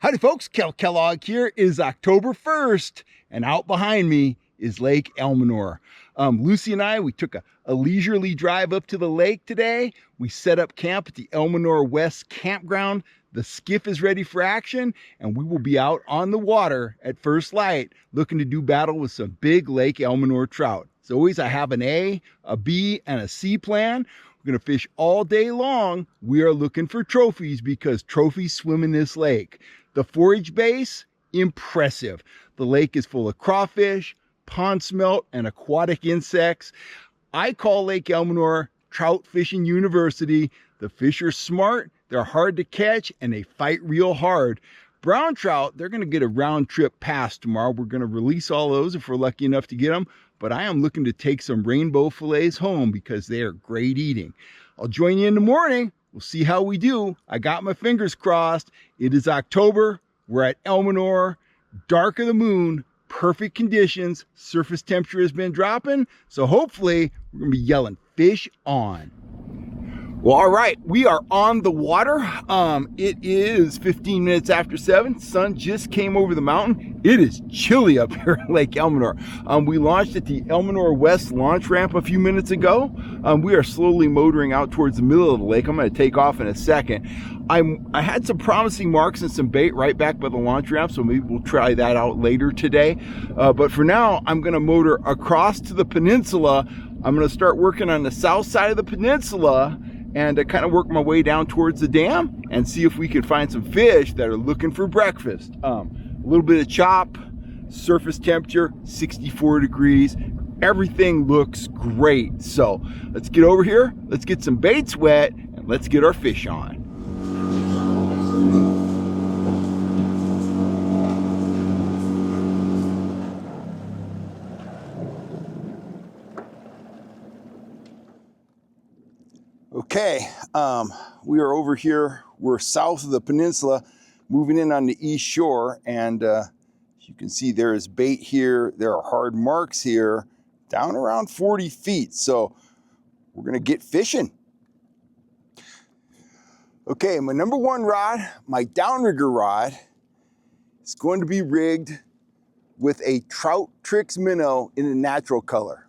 Howdy folks, Kel Kellogg here. It is October 1st, and out behind me is Lake Elminor. Lucy and I, we took a leisurely drive up to the lake today. We set up camp at the Elminor West Campground. The skiff is ready for action, and we will be out on the water at first light looking to do battle with some big Lake Elminor trout. As always, I have an A, a B, and a C plan. We're going to fish all day long. We are looking for trophies because trophies swim in this lake. The forage base, impressive. The lake is full of crawfish, pond smelt, and aquatic insects. I call Lake Elminor Trout Fishing University. The fish are smart, they're hard to catch, and they fight real hard. Brown trout, they're going to get a round trip pass tomorrow. We're going to release all those if we're lucky enough to get them. But I am looking to take some rainbow fillets home because they are great eating. I'll join you in the morning. We'll see how we do. I got my fingers crossed. It is October. We're at Elminor. Dark of the moon. Perfect conditions. Surface temperature has been dropping. So hopefully we're going to be yelling fish on. Well, all right, we are on the water. It is 15 minutes after 7. Sun just came over the mountain. It is chilly up here at Lake Elminor. We launched at the Elminor West launch ramp a few minutes ago. We are slowly motoring out towards the middle of the lake. I'm going to take off in a second. I had some promising marks and some bait right back by the launch ramp, so maybe we'll try that out later today. But for now, I'm going to motor across to the peninsula. I'm going to start working on the south side of the peninsula and kind of work my way down towards the dam and see if we can find some fish that are looking for breakfast. A little bit of chop, surface temperature, 64 degrees. Everything looks great. So let's get over here, let's get some baits wet, and let's get our fish on. Okay, we are over here. We're south of the peninsula, moving in on the east shore, and as you can see, there is bait here. There are hard marks here, down around 40 feet. So we're gonna get fishing. Okay, my number one rod, my downrigger rod, is going to be rigged with a Trout Trix minnow in a natural color.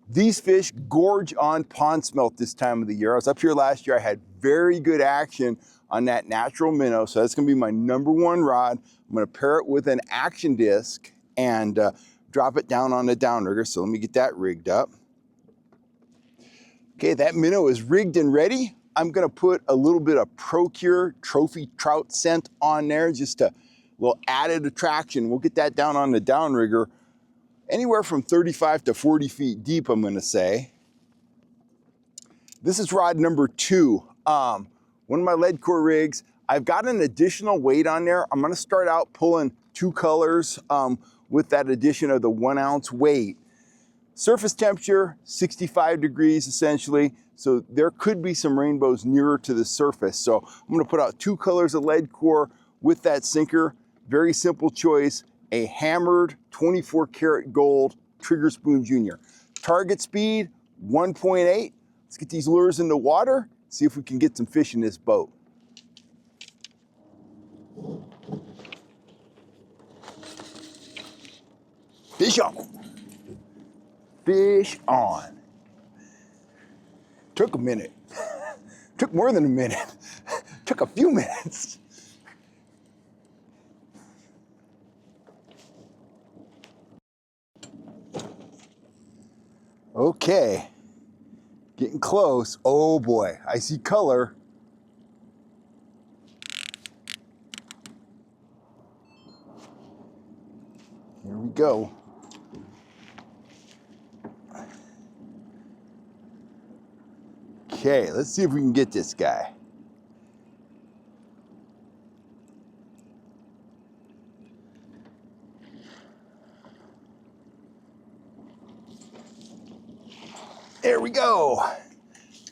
These fish gorge on pond smelt this time of the year. I was up here last year. I had very good action on that natural minnow. So that's gonna be my number one rod. I'm gonna pair it with an action disc and drop it down on the downrigger. So let me get that rigged up. Okay, that minnow is rigged and ready. I'm gonna put a little bit of Procure Trophy Trout scent on there, just a little added attraction. We'll get that down on the downrigger. Anywhere from 35 to 40 feet deep, I'm gonna say. This is rod number 2. One of my lead core rigs. I've got an additional weight on there. I'm gonna start out pulling 2 colors with that addition of the 1 ounce weight. Surface temperature, 65 degrees essentially. So there could be some rainbows nearer to the surface. So I'm gonna put out 2 colors of lead core with that sinker. Very simple choice. A hammered 24 karat gold Trigger Spoon Junior. Target speed 1.8. Let's get these lures in the water, see if we can get some fish in this boat. Fish on. Fish on. Took a minute. Took more than a minute. Took a few minutes. Okay, getting close. Oh boy, I see color. Here we go. Okay, let's see if we can get this guy. There we go.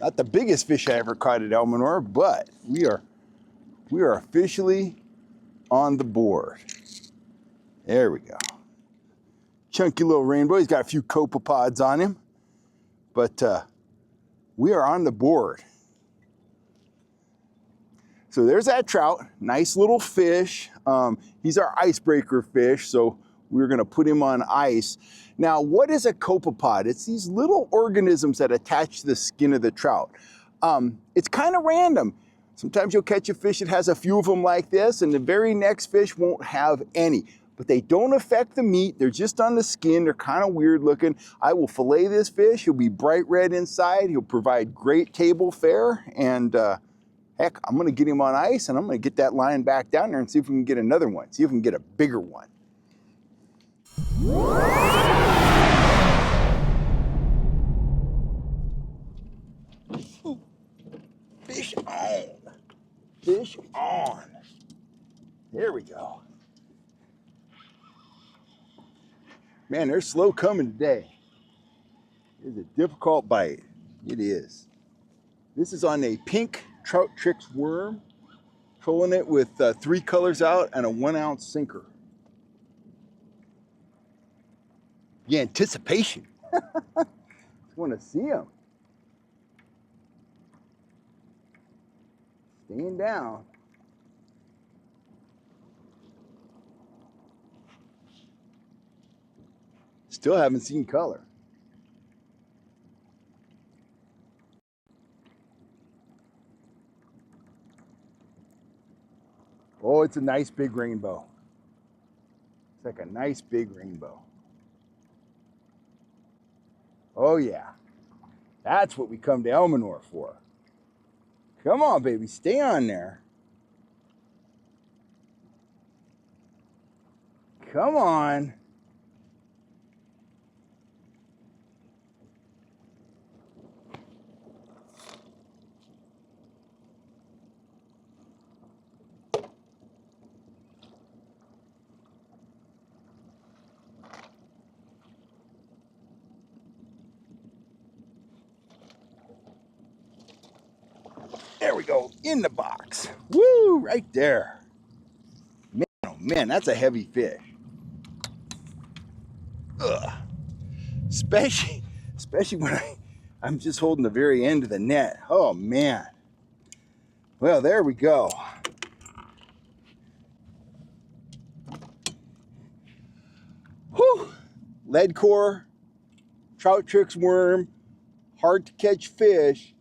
Not the biggest fish I ever caught at Elminor, but we are officially on the board. There we go. Chunky little rainbow. He's got a few copepods on him, but we are on the board. So there's that trout, nice little fish. He's our icebreaker fish, so we're gonna put him on ice. Now, what is a copepod? It's these little organisms that attach to the skin of the trout. It's kind of random. Sometimes you'll catch a fish that has a few of them like this, and the very next fish won't have any. But they don't affect the meat. They're just on the skin. They're kind of weird looking. I will fillet this fish. He'll be bright red inside. He'll provide great table fare. And heck, I'm gonna get him on ice, and I'm gonna get that line back down there and see if we can get another one. See if we can get a bigger one. Fish on. Fish on. There we go. Man, they're slow coming today. It's a difficult bite. It is. This is on a pink Trout Trix worm. Trolling it with 3 colors out and a 1 ounce sinker. The anticipation. I want to see him. Staying down. Still haven't seen color. Oh, it's a nice big rainbow. It's like a nice big rainbow. Oh yeah, that's what we come to Elmendorf for. Come on, baby, stay on there. Come on. There we go, in the box. Woo, right there. Man, oh man, that's a heavy fish. Ugh. Especially when I'm just holding the very end of the net. Oh man. Well, there we go. Whew. Lead core, Trout Trix worm, hard to catch fish.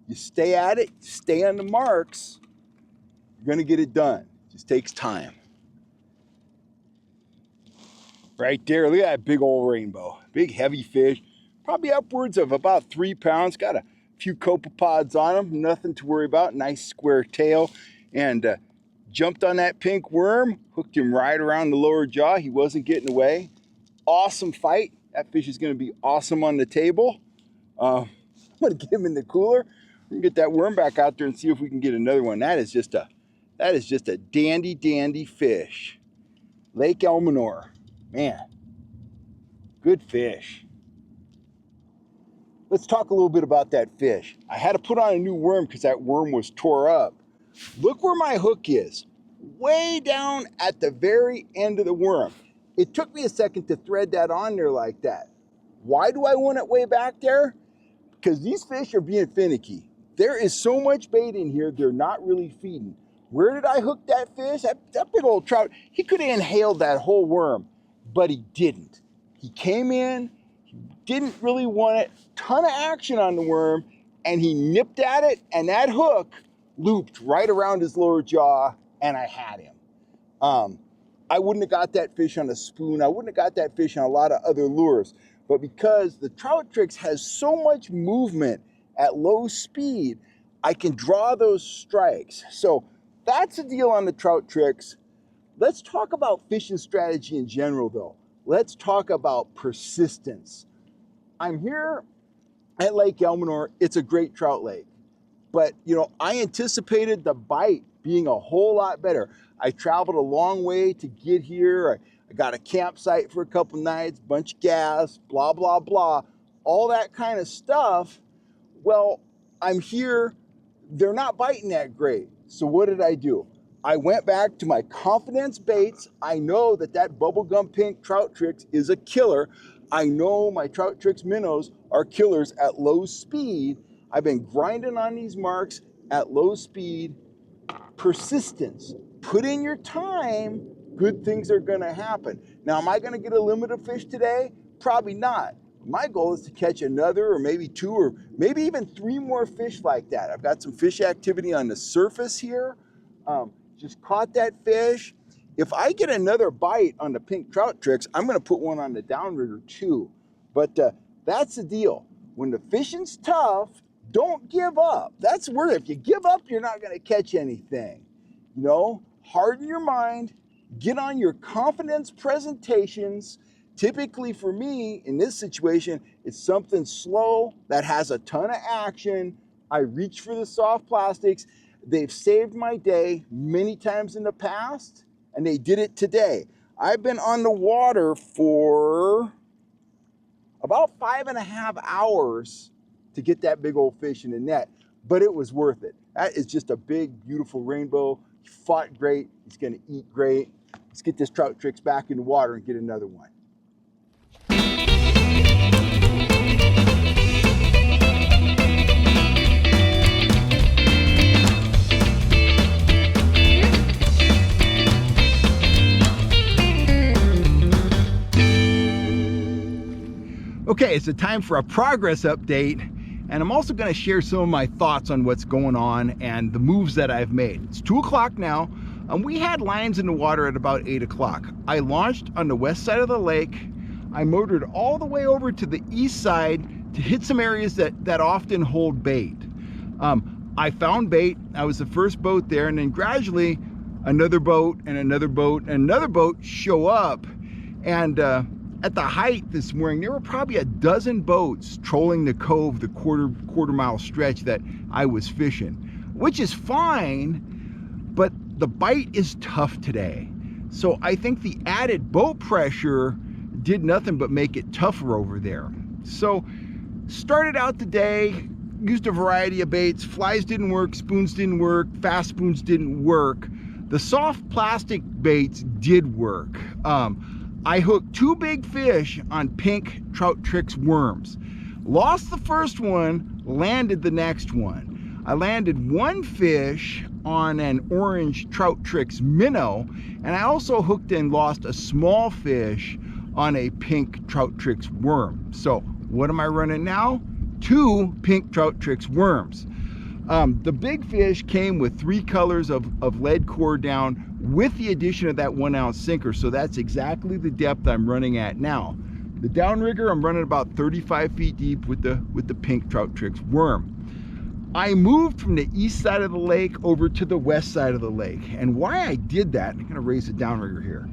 You stay at it, stay on the marks, you're gonna get it done. It just takes time. Right there, look at that big old rainbow. Big heavy fish, probably upwards of about 3 pounds. Got a few copepods on him, nothing to worry about. Nice square tail. And jumped on that pink worm, hooked him right around the lower jaw. He wasn't getting away. Awesome fight. That fish is gonna be awesome on the table. I'm gonna get him in the cooler. We're gonna get that worm back out there and see if we can get another one. That is just a dandy fish. Lake Elmendorf. Man, good fish. Let's talk a little bit about that fish. I had to put on a new worm because that worm was tore up. Look where my hook is. Way down at the very end of the worm. It took me a second to thread that on there like that. Why do I want it way back there? Because these fish are being finicky. There is so much bait in here, they're not really feeding. Where did I hook that fish? That big old trout, he could have inhaled that whole worm, but he didn't. He came in, he didn't really want it, ton of action on the worm, and he nipped at it, and that hook looped right around his lower jaw, and I had him. I wouldn't have got that fish on a spoon. I wouldn't have got that fish on a lot of other lures. But because the Trout Trix has so much movement at low speed, I can draw those strikes. So that's the deal on the Trout Trix. Let's talk about fishing strategy in general though. Let's talk about persistence. I'm here at Lake Elmendorf. It's a great trout lake. But you know, I anticipated the bite being a whole lot better. I traveled a long way to get here. I got a campsite for a couple nights, bunch of gas, blah, blah, blah, all that kind of stuff. Well, I'm here, they're not biting that great. So what did I do? I went back to my confidence baits. I know that bubblegum pink Trout Trix is a killer. I know my Trout Trix minnows are killers at low speed. I've been grinding on these marks at low speed. persistence. Put in your time, good things are gonna happen. Now, am I gonna get a limit of fish today? Probably not. My goal is to catch another or maybe 2 or maybe even 3 more fish like that. I've got some fish activity on the surface here. Just caught that fish. If I get another bite on the pink trout Trix, I'm gonna put one on the downrigger too. But that's the deal. When the fishing's tough, don't give up. That's where if you give up, you're not gonna catch anything. You know, harden your mind, get on your confidence presentations. Typically for me, in this situation, it's something slow that has a ton of action. I reach for the soft plastics. They've saved my day many times in the past, and they did it today. I've been on the water for about 5.5 hours to get that big old fish in the net, but it was worth it. That is just a big, beautiful rainbow. He fought great. He's gonna eat great. Let's get this trout Trix back in the water and get another one. Okay, it's a time for a progress update, and I'm also going to share some of my thoughts on what's going on and the moves that I've made. It's 2 o'clock now, and we had lines in the water at about 8 o'clock. I launched on the west side of the lake. I motored all the way over to the east side to hit some areas that often hold bait. I found bait. I was the first boat there, and then gradually another boat and another boat and another boat show up, and at the height this morning, there were probably a dozen boats trolling the cove, the quarter mile stretch that I was fishing, which is fine, but the bite is tough today. So I think the added boat pressure did nothing but make it tougher over there. So started out the day, used a variety of baits. Flies didn't work, spoons didn't work, fast spoons didn't work. The soft plastic baits did work. I hooked 2 big fish on pink trout Trix worms. Lost the first one, landed the next one. I landed 1 fish on an orange trout Trix minnow, and I also hooked and lost a small fish on a pink trout Trix worm. So what am I running now? 2 pink trout Trix worms. The big fish came with 3 colors of lead core down with the addition of that 1-ounce sinker. So that's exactly the depth I'm running at now. The downrigger, I'm running about 35 feet deep with the pink trout Trix worm. I moved from the east side of the lake over to the west side of the lake. And why I did that, I'm gonna raise the downrigger here.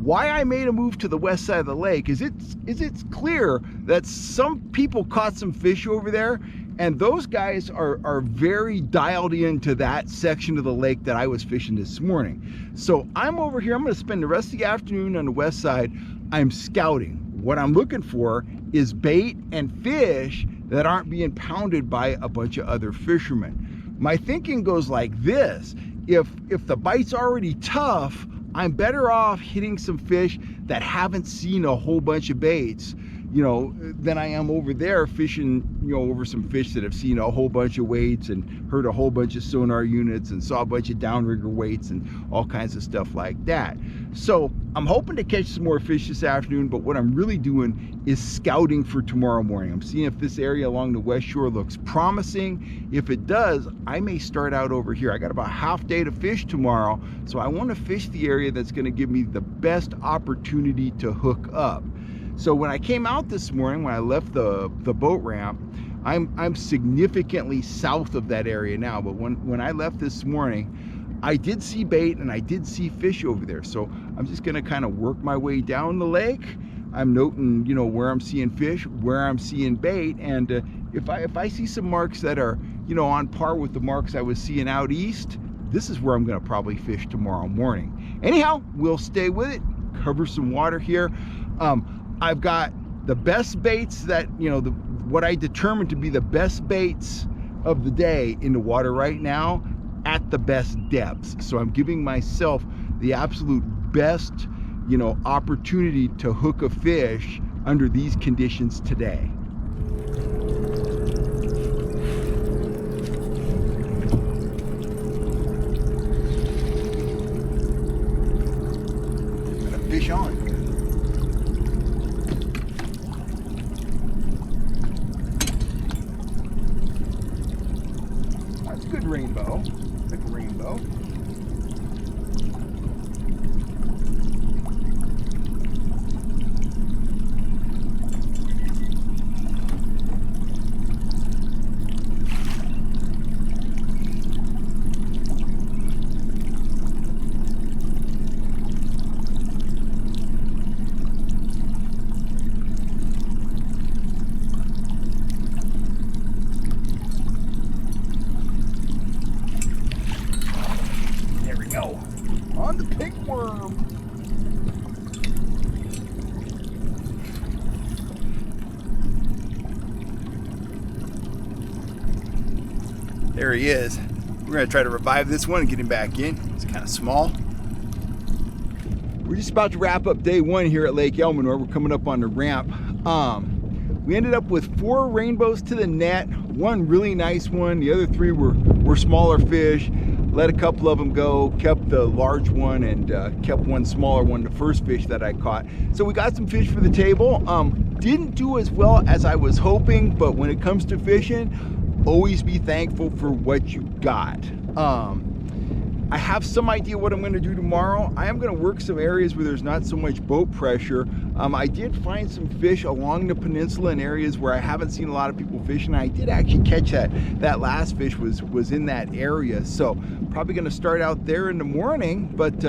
Why I made a move to the west side of the lake is it's clear that some people caught some fish over there, and those guys are very dialed into that section of the lake that I was fishing this morning. So I'm over here, I'm gonna spend the rest of the afternoon on the west side. I'm scouting. What I'm looking for is bait and fish that aren't being pounded by a bunch of other fishermen. My thinking goes like this: if the bite's already tough, I'm better off hitting some fish that haven't seen a whole bunch of baits, you know, than I am over there fishing, you know, over some fish that have seen a whole bunch of weights and heard a whole bunch of sonar units and saw a bunch of downrigger weights and all kinds of stuff like that. So I'm hoping to catch some more fish this afternoon, but what I'm really doing is scouting for tomorrow morning. I'm seeing if this area along the west shore looks promising. If it does, I may start out over here. I got about half day to fish tomorrow, so I want to fish the area that's going to give me the best opportunity to hook up. So when I came out this morning, when I left the boat ramp, I'm significantly south of that area now, but when I left this morning, I did see bait and I did see fish over there. So I'm just gonna kind of work my way down the lake. I'm noting, you know, where I'm seeing fish, where I'm seeing bait, and if I see some marks that are, you know, on par with the marks I was seeing out east, this is where I'm gonna probably fish tomorrow morning. Anyhow, we'll stay with it, cover some water here. I've got the best baits that, you know, what I determined to be the best baits of the day in the water right now at the best depths. So I'm giving myself the absolute best, you know, opportunity to hook a fish under these conditions today. Fish on. That's a good rainbow. Like a rainbow. Go on the pink worm. There he is. We're gonna try to revive this one and get him back in. It's kind of small. We're just about to wrap up day one here at Lake Elminor. We're coming up on the ramp. We ended up with 4 rainbows to the net, one really nice one. The other 3 were smaller fish. Let a couple of them go, kept the large one, and kept one smaller one, the first fish that I caught. So we got some fish for the table. Didn't do as well as I was hoping, but when it comes to fishing, always be thankful for what you got. I have some idea what I'm gonna do tomorrow. I am gonna work some areas where there's not so much boat pressure. I did find some fish along the peninsula in areas where I haven't seen a lot of people fishing. I did actually catch that last fish was in that area. So probably gonna start out there in the morning, but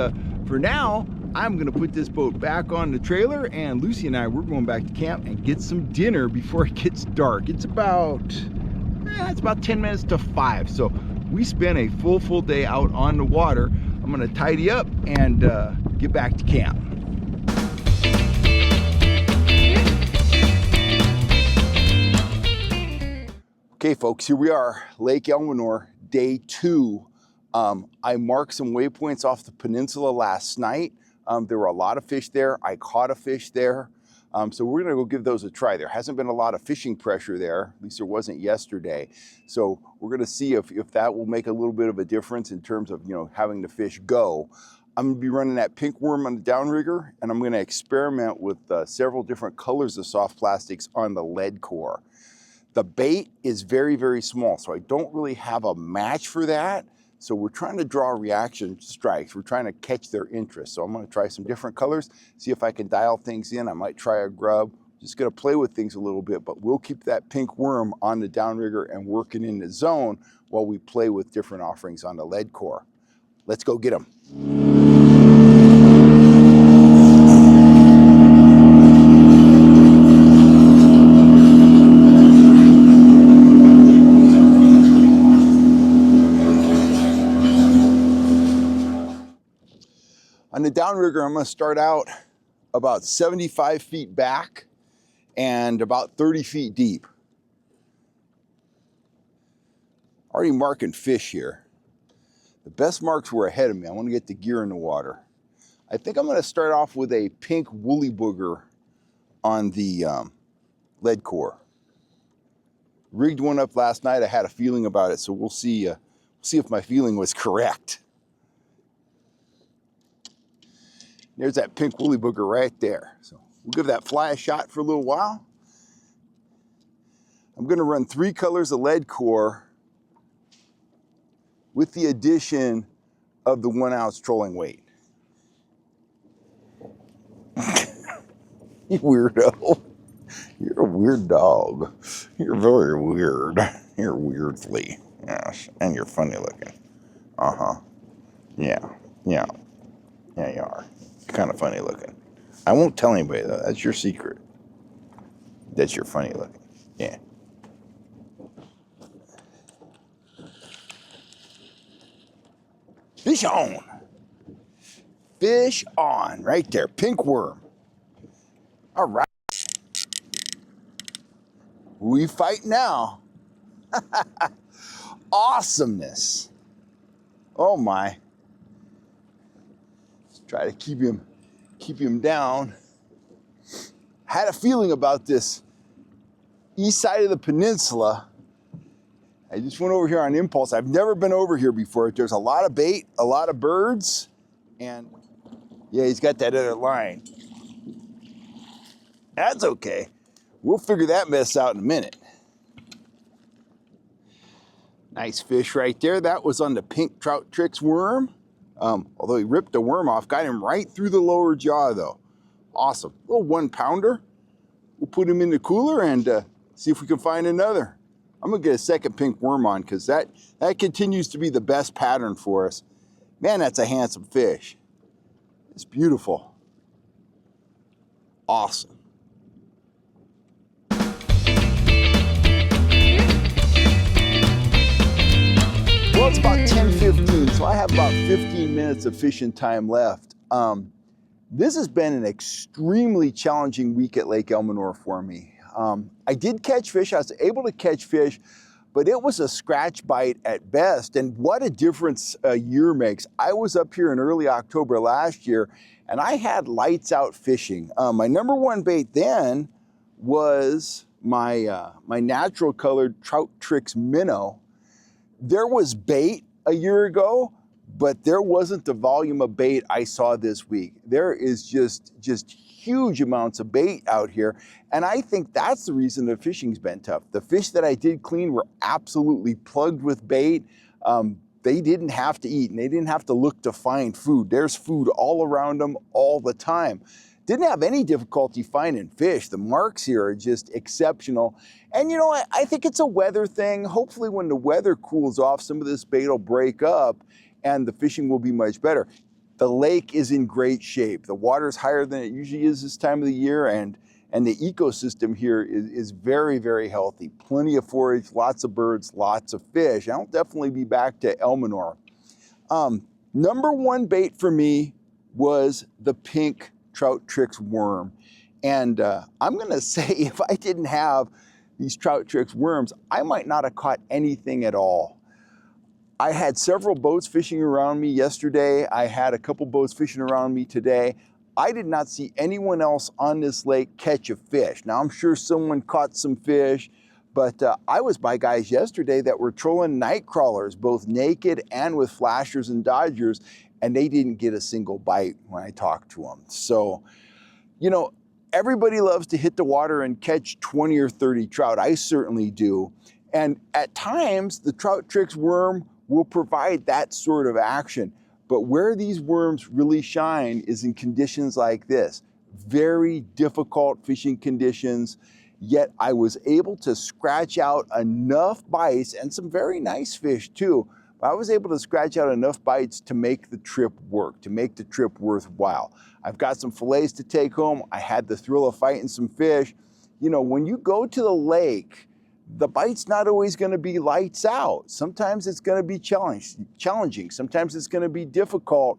for now, I'm gonna put this boat back on the trailer, and Lucy and I, we're going back to camp and get some dinner before it gets dark. It's about 10 minutes to 5. So we spent a full day out on the water. I'm gonna tidy up and get back to camp. Okay folks, here we are, Lake Elminor, day 2. I marked some waypoints off the peninsula last night. There were a lot of fish there. I caught a fish there. So we're gonna go give those a try. There hasn't been a lot of fishing pressure there, at least there wasn't yesterday. So we're gonna see if that will make a little bit of a difference in terms of, having the fish go. I'm gonna be running that pink worm on the downrigger, and I'm gonna experiment with several different colors of soft plastics on the lead core. The bait is very, very small, so I don't really have a match for that. So we're trying to draw reaction strikes. We're trying to catch their interest. So I'm gonna try some different colors, see if I can dial things in. I might try a grub. Just gonna play with things a little bit, but we'll keep that pink worm on the downrigger and working in the zone while we play with different offerings on the lead core. Let's go get them. On the downrigger, I'm gonna start out about 75 feet back and about 30 feet deep. Already marking fish here. The best marks were ahead of me. I wanna get the gear in the water. I think I'm gonna start off with a pink woolly booger on the lead core. Rigged one up last night. I had a feeling about it, so we'll see if my feeling was correct. There's that pink woolly booger right there. So we'll give that fly a shot for a little while. I'm gonna run 3 colors of lead core with the addition of the 1 ounce trolling weight. You weirdo. You're a weird dog. You're very weird. You're weird flea. Yes, and you're funny looking. Uh-huh. Yeah, you are. Kind of funny looking. I won't tell anybody though. That's your secret. That you're funny looking. Yeah. Fish on. Fish on. Right there. Pink worm. All right. We fight now. Awesomeness. Oh my. Try to keep him down. Had a feeling about this east side of the peninsula. I just went over here on impulse. I've never been over here before. There's a lot of bait, a lot of birds, and Yeah, he's got that other line. That's okay. We'll figure that mess out in a minute. Nice fish right there. That was on the pink trout Trix worm. Although he ripped the worm off, got him right through the lower jaw though. Awesome. Little 1 pounder. We'll put him in the cooler and see if we can find another. I'm gonna get a second pink worm on because that continues to be the best pattern for us. Man, that's a handsome fish. It's beautiful. Awesome. Well, it's about 10:15, so I have about 15 minutes of fishing time left. This has been an extremely challenging week at Lake Elminor for me. I did catch fish, I was able to catch fish, but it was a scratch bite at best, and what a difference a year makes. I was up here in early October last year, and I had lights out fishing. My number one bait then was my natural colored Trout Trix minnow. There was bait a year ago, but there wasn't the volume of bait I saw this week. There is just huge amounts of bait out here, and I think that's the reason the fishing's been tough. The fish that I did clean were absolutely plugged with bait. They didn't have to eat, and they didn't have to look to find food. There's food all around them all the time. Didn't have any difficulty finding fish. The marks here are just exceptional. And you know, I think it's a weather thing. Hopefully when the weather cools off, some of this bait will break up and the fishing will be much better. The lake is in great shape. The water's higher than it usually is this time of the year, and the ecosystem here is very, very healthy. Plenty of forage, lots of birds, lots of fish. I'll definitely be back to Elminor. Number one bait for me was the pink Trout Trix worm. And I'm gonna say if I didn't have these Trout Trix worms, I might not have caught anything at all. I had several boats fishing around me yesterday. I had a couple boats fishing around me today. I did not see anyone else on this lake catch a fish. Now I'm sure someone caught some fish, but I was by guys yesterday that were trolling night crawlers, both naked and with flashers and dodgers, and they didn't get a single bite when I talked to them. So, you know, everybody loves to hit the water and catch 20 or 30 trout. I certainly do. And at times, the Trout Trix worm will provide that sort of action. But where these worms really shine is in conditions like this. Very difficult fishing conditions, yet I was able to scratch out enough bites and some very nice fish too. I was able to scratch out enough bites to make the trip work, to make the trip worthwhile. I've got some fillets to take home. I had the thrill of fighting some fish. You know, when you go to the lake, the bite's not always gonna be lights out. Sometimes it's gonna be challenging. Sometimes it's gonna be difficult.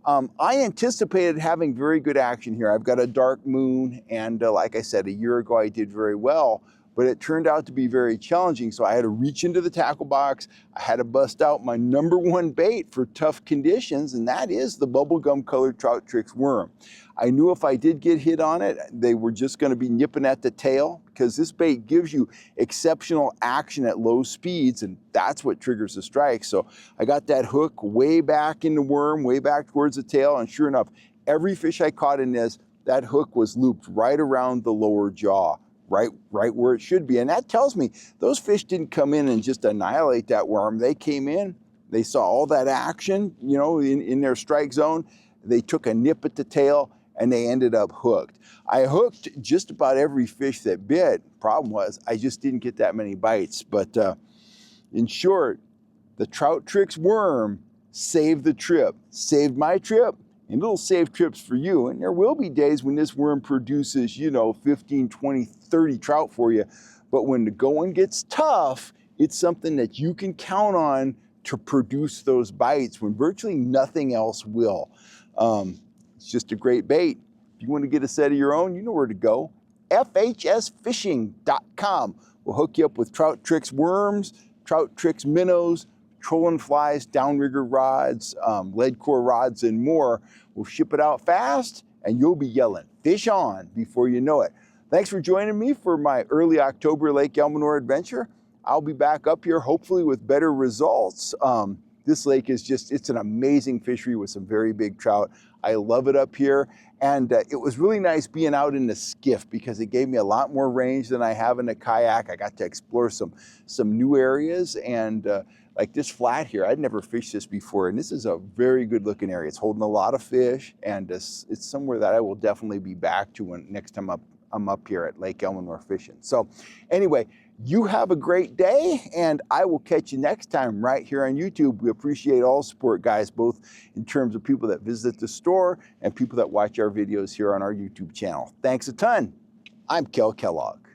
I anticipated having very good action here. I've got a dark moon, and like I said, a year ago I did very well, but it turned out to be very challenging. So I had to reach into the tackle box. I had to bust out my number one bait for tough conditions, and that is the bubblegum colored Trout Trix worm. I knew if I did get hit on it, they were just gonna be nipping at the tail, because this bait gives you exceptional action at low speeds, and that's what triggers the strike. So I got that hook way back in the worm, way back towards the tail, and sure enough, every fish I caught in this, that hook was looped right around the lower jaw. Right where it should be. And that tells me those fish didn't come in and just annihilate that worm. They came in, they saw all that action, you know, in their strike zone. They took a nip at the tail and they ended up hooked. I hooked just about every fish that bit. Problem was, I just didn't get that many bites. But in short, the Trout Trix worm saved the trip, saved my trip, and it'll save trips for you. And there will be days when this worm produces, you know, 15, 20, 30 trout for you. But when the going gets tough, it's something that you can count on to produce those bites when virtually nothing else will. It's just a great bait. If you want to get a set of your own, you know where to go. FHSfishing.com will hook you up with Trout Trix worms, Trout Trix minnows, trolling flies, downrigger rods, lead core rods, and more. We'll ship it out fast, and you'll be yelling, fish on, before you know it. Thanks for joining me for my early October Lake Elminor adventure. I'll be back up here, hopefully with better results. this lake is just, it's an amazing fishery with some very big trout. I love it up here. And it was really nice being out in the skiff because it gave me a lot more range than I have in the kayak. I got to explore some new areas, and like this flat here, I'd never fished this before, and this is a very good looking area. It's holding a lot of fish, and it's somewhere that I will definitely be back to when next time I'm up here at Lake Elmonor fishing. So anyway, you have a great day, and I will catch you next time right here on YouTube. We appreciate all support, guys, both in terms of people that visit the store and people that watch our videos here on our YouTube channel. Thanks a ton. I'm Kel Kellogg.